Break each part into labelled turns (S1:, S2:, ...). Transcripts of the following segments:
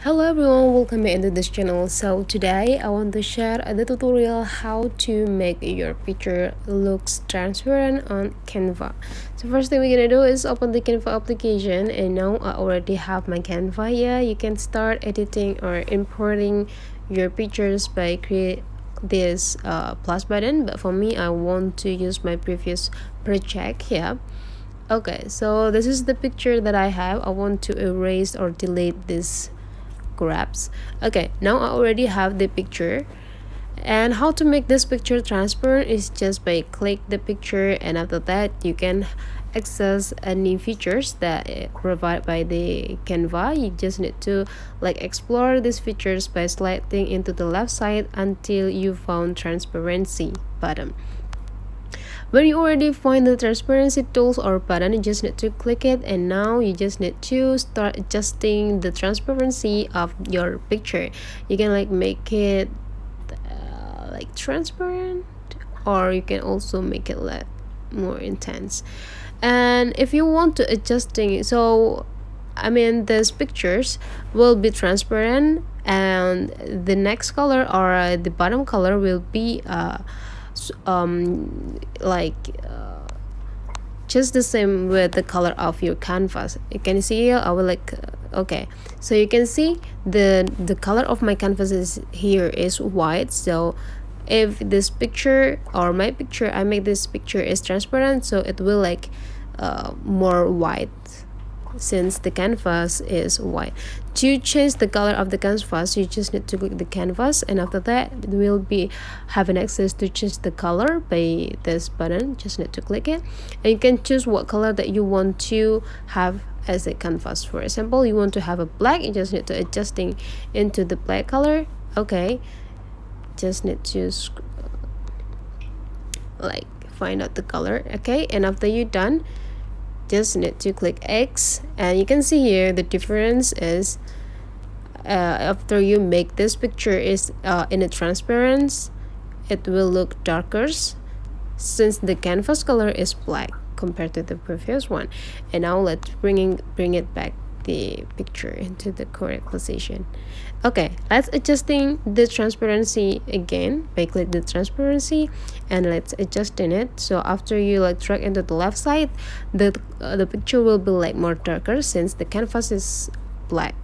S1: Hello everyone, welcome back into this channel. So today I want to share the tutorial how to make your picture looks transparent on Canva. So first thing we're gonna do is open the Canva application, and now I already have my Canva here. You can start editing or importing your pictures by create this plus button, but for me I want to use my previous project here. Okay, so this is the picture that I have. I want to erase or delete this grabs. Okay, now I already have the picture, and how to make this picture transparent is just by click the picture, and after that you can access any features that provided by the Canva. You just need to explore these features by sliding into the left side until you found transparency button. When you already find the transparency tools or button, you just need to click it, and now you just need to start adjusting the transparency of your picture. You can make it transparent, or you can also make it more intense. And if you want to adjusting, so these pictures will be transparent, and the next color or the bottom color will be like just the same with the color of your canvas. You can see here I will okay, so you can see the color of my canvas is here is white. So if this picture or my picture, I make this picture is transparent, so it will more white since the canvas is white. To change the color of the canvas, you just need to click the canvas, and after that it will be having access to change the color by this button. Just need to click it, and you can choose what color that you want to have as a canvas. For example, you want to have a black, you just need to adjusting into the black color. Okay, just need to find out the color. Okay, and after you're done, just need to click X, and you can see here the difference is after you make this picture is in a transparency, it will look darker since the canvas color is black compared to the previous one. And now let's bring it back the picture into the correct position. Okay, let's adjusting the transparency again by click the transparency, and let's adjusting it. So after you drag into the left side, the picture will be more darker since the canvas is black.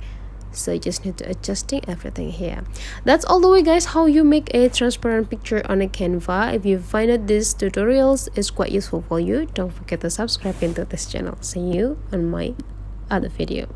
S1: So you just need to adjusting everything here. That's all the way, guys, how you make a transparent picture on a Canva. If you find that this tutorials is quite useful for you, don't forget to subscribe into this channel. See you on my other video.